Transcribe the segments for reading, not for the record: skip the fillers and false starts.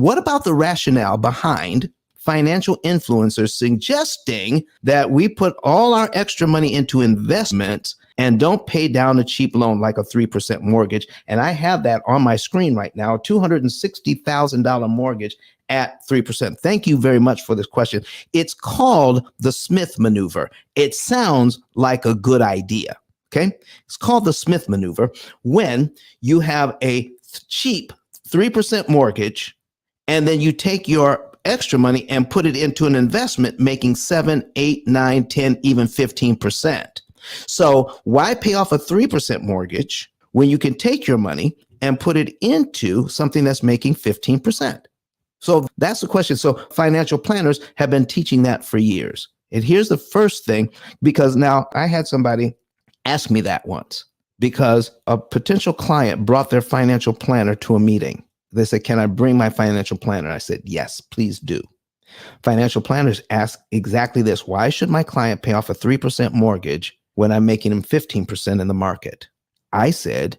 What about the rationale behind financial influencers suggesting that we put all our extra money into investments and don't pay down a cheap loan like a 3% mortgage? And I have that on my screen right now, a $260,000 mortgage at 3%. Thank you very much for this question. It's called the Smith maneuver. It sounds like a good idea. Okay. It's called the Smith maneuver when you have a cheap 3% mortgage and then you take your extra money and put it into an investment making 7, 8, 9, 10, even 15%. So why pay off a 3% mortgage when you can take your money and put it into something that's making 15%? So that's the question. So financial planners have been teaching that for years. And here's the first thing, because now I had somebody ask me that once because a potential client brought their financial planner to a meeting. They said, can I bring my financial planner? I said, yes, please do. Financial planners ask exactly this. Why should my client pay off a 3% mortgage when I'm making him 15% in the market? I said,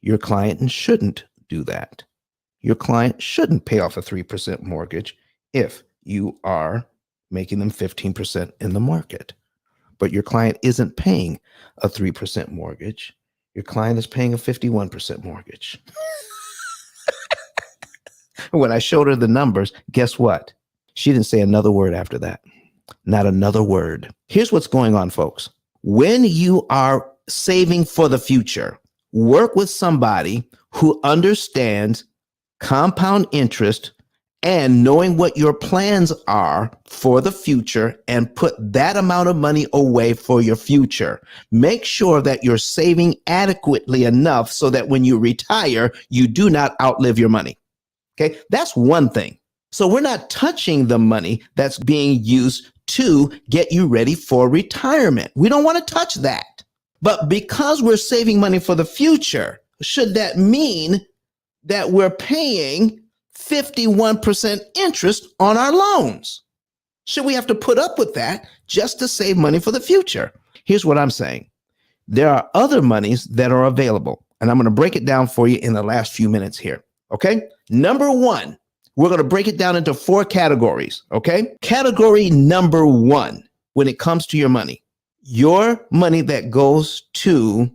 your client shouldn't do that. Your client shouldn't pay off a 3% mortgage if you are making them 15% in the market. But your client isn't paying a 3% mortgage. Your client is paying a 51% mortgage. When I showed her the numbers, guess what? She didn't say another word after that. Not another word. Here's what's going on, folks. When you are saving for the future, work with somebody who understands compound interest and knowing what your plans are for the future and put that amount of money away for your future. Make sure that you're saving adequately enough so that when you retire, you do not outlive your money. Okay, that's one thing. So we're not touching the money that's being used to get you ready for retirement. We don't want to touch that. But because we're saving money for the future, should that mean that we're paying 51% interest on our loans? Should we have to put up with that just to save money for the future? Here's what I'm saying. There are other monies that are available, and I'm going to break it down for you in the last few minutes here. Okay. Number one, we're going to break it down into 4 categories. Okay. Category number 1, when it comes to your money that goes to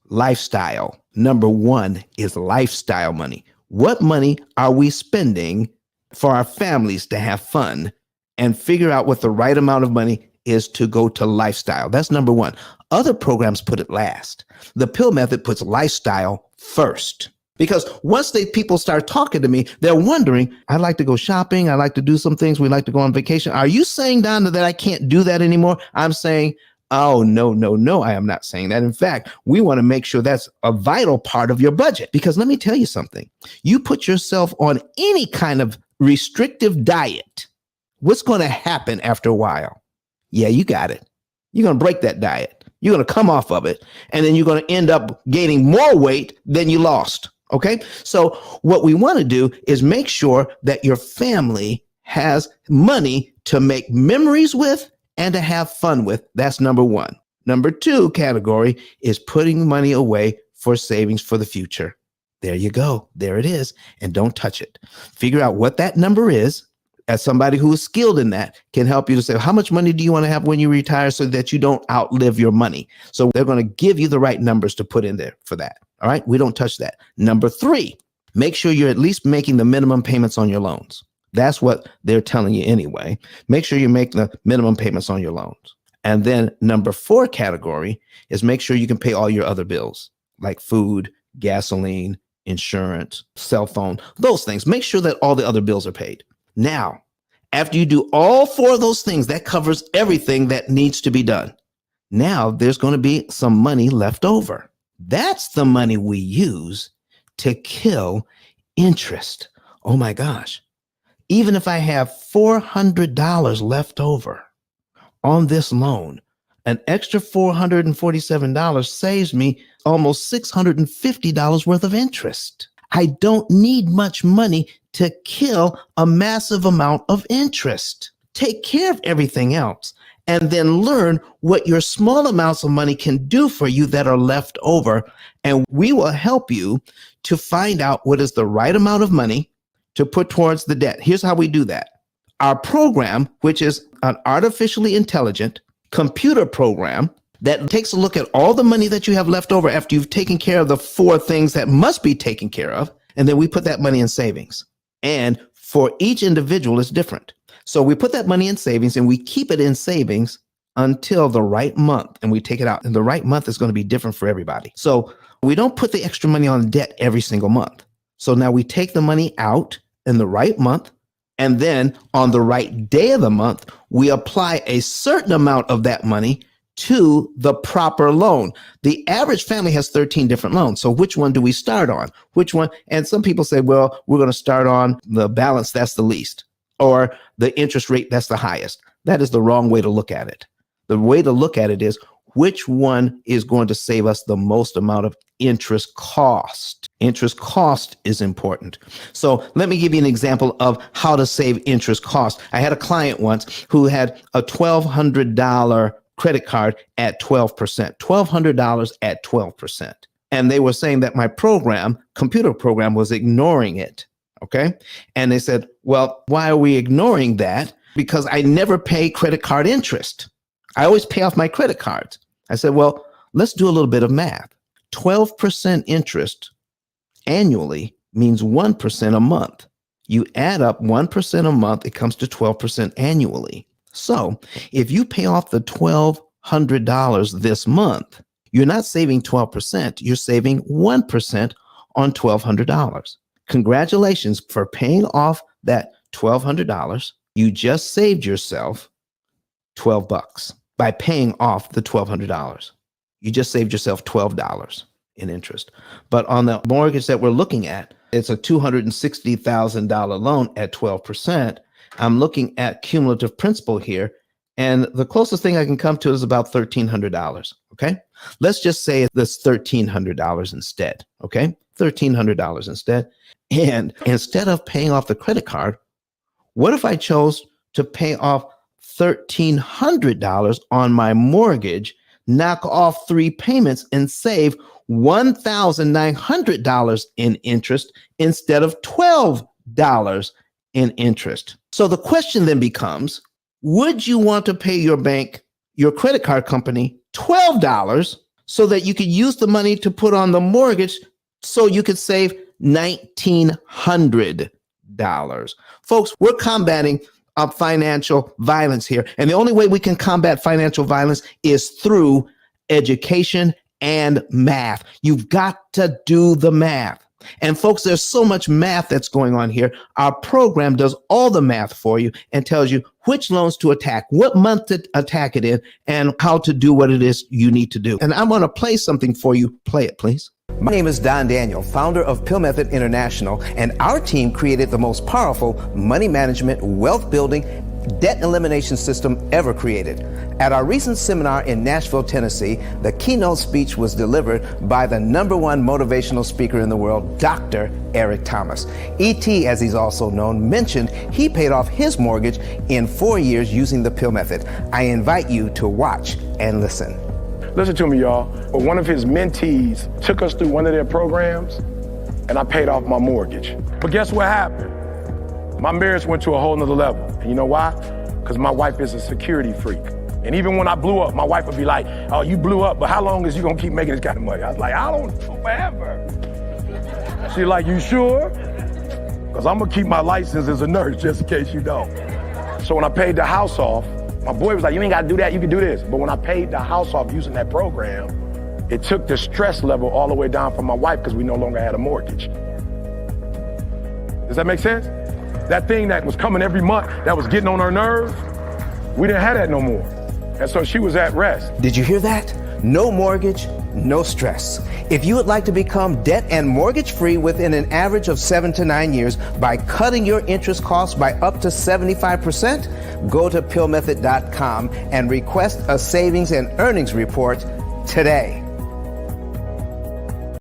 lifestyle. Number 1 is lifestyle money. What money are we spending for our families to have fun and figure out what the right amount of money is to go to lifestyle? That's number 1. Other programs put it last. The P.I.L.L method puts lifestyle first. Because once people start talking to me, they're wondering, I'd like to go shopping. I like to do some things. We like to go on vacation. Are you saying, Donna, that I can't do that anymore? I'm saying, oh, no, I am not saying that. In fact, we want to make sure that's a vital part of your budget. Because let me tell you something. You put yourself on any kind of restrictive diet, what's going to happen after a while? Yeah, you got it. You're going to break that diet. You're going to come off of it. And then you're going to end up gaining more weight than you lost. Okay, so what we want to do is make sure that your family has money to make memories with and to have fun with. That's number 1. Number 2 category is putting money away for savings for the future. There you go. There it is. And don't touch it. Figure out what that number is. As somebody who is skilled in that can help you to say, how much money do you want to have when you retire so that you don't outlive your money? So they're going to give you the right numbers to put in there for that. All right. We don't touch that. Number 3, make sure you're at least making the minimum payments on your loans. That's what they're telling you anyway. Make sure you make the minimum payments on your loans. And then number 4 category is make sure you can pay all your other bills like food, gasoline, insurance, cell phone, those things. Make sure that all the other bills are paid. Now, after you do all 4 of those things, that covers everything that needs to be done. Now there's going to be some money left over. That's the money we use to kill interest. Oh my gosh. Even if I have $400 left over on this loan, an extra $447 saves me almost $650 worth of interest. I don't need much money to kill a massive amount of interest. Take care of everything else and then learn what your small amounts of money can do for you that are left over. And we will help you to find out what is the right amount of money to put towards the debt. Here's how we do that. Our program, which is an artificially intelligent computer program that takes a look at all the money that you have left over after you've taken care of the 4 things that must be taken care of, and then we put that money in savings. And for each individual, it's different. So we put that money in savings and we keep it in savings until the right month, and we take it out. And the right month is going to be different for everybody. So we don't put the extra money on debt every single month. So now we take the money out in the right month, and then on the right day of the month, we apply a certain amount of that money to the proper loan. The average family has 13 different loans. So which one do we start on? Which one? And some people say, well, we're going to start on the balance that's the least, or the interest rate that's the highest. That is the wrong way to look at it. The way to look at it is which one is going to save us the most amount of interest cost. Interest cost is important. So let me give you an example of how to save interest cost. I had a client once who had a $1,200 credit card at 12%, $1,200 at 12%. And they were saying that my program, computer program, was ignoring it. Okay. And they said, well, why are we ignoring that? Because I never pay credit card interest. I always pay off my credit cards. I said, well, let's do a little bit of math. 12% interest annually means 1% a month. You add up 1% a month, it comes to 12% annually. So if you pay off the $1,200 this month, you're not saving 12%, you're saving 1% on $1,200. Congratulations for paying off that $1,200. You just saved yourself $12 by paying off the $1,200. You just saved yourself $12 in interest. But on the mortgage that we're looking at, it's a $260,000 loan at 12%. I'm looking at cumulative principal here, and the closest thing I can come to is about $1,300. Okay, let's just say that's $1,300 instead. Okay, $1,300 instead. And instead of paying off the credit card, what if I chose to pay off $1,300 on my mortgage, knock off 3 payments, and save $1,900 in interest instead of $12 in interest? So the question then becomes, would you want to pay your bank, your credit card company, $12 so that you could use the money to put on the mortgage so you could save $1,900? Folks, we're combating financial violence here. And the only way we can combat financial violence is through education and math. You've got to do the math. And folks, there's so much math that's going on here. Our program does all the math for you and tells you which loans to attack, what month to attack it in, and how to do what it is you need to do. And I'm going to play something for you. Play it, please. My name is Don Daniel, founder of P.I.L.L Method International, and our team created the most powerful money management, wealth building, debt elimination system ever created. At our recent seminar in Nashville, Tennessee, the keynote speech was delivered by the #1 motivational speaker in the world, Dr. Eric Thomas. E.T., as he's also known, mentioned he paid off his mortgage in 4 years using the P.I.L.L Method. I invite you to watch and listen. Listen to me, y'all. One of his mentees took us through one of their programs, and I paid off my mortgage. But guess what happened? My marriage went to a whole nother level. And you know why? Because my wife is a security freak. And even when I blew up, my wife would be like, oh, you blew up, but how long is you gonna keep making this kind of money? I was like, I don't know, forever. She's like, you sure? Because I'm gonna keep my license as a nurse just in case you don't. So when I paid the house off, my boy was like, you ain't gotta do that, you can do this. But when I paid the house off using that program, it took the stress level all the way down for my wife because we no longer had a mortgage. Does that make sense? That thing that was coming every month, that was getting on her nerves, we didn't have that no more. And so she was at rest. Did you hear that? No mortgage, no stress. If you would like to become debt and mortgage free within an average of 7 to 9 years by cutting your interest costs by up to 75%, go to pillmethod.com and request a savings and earnings report today.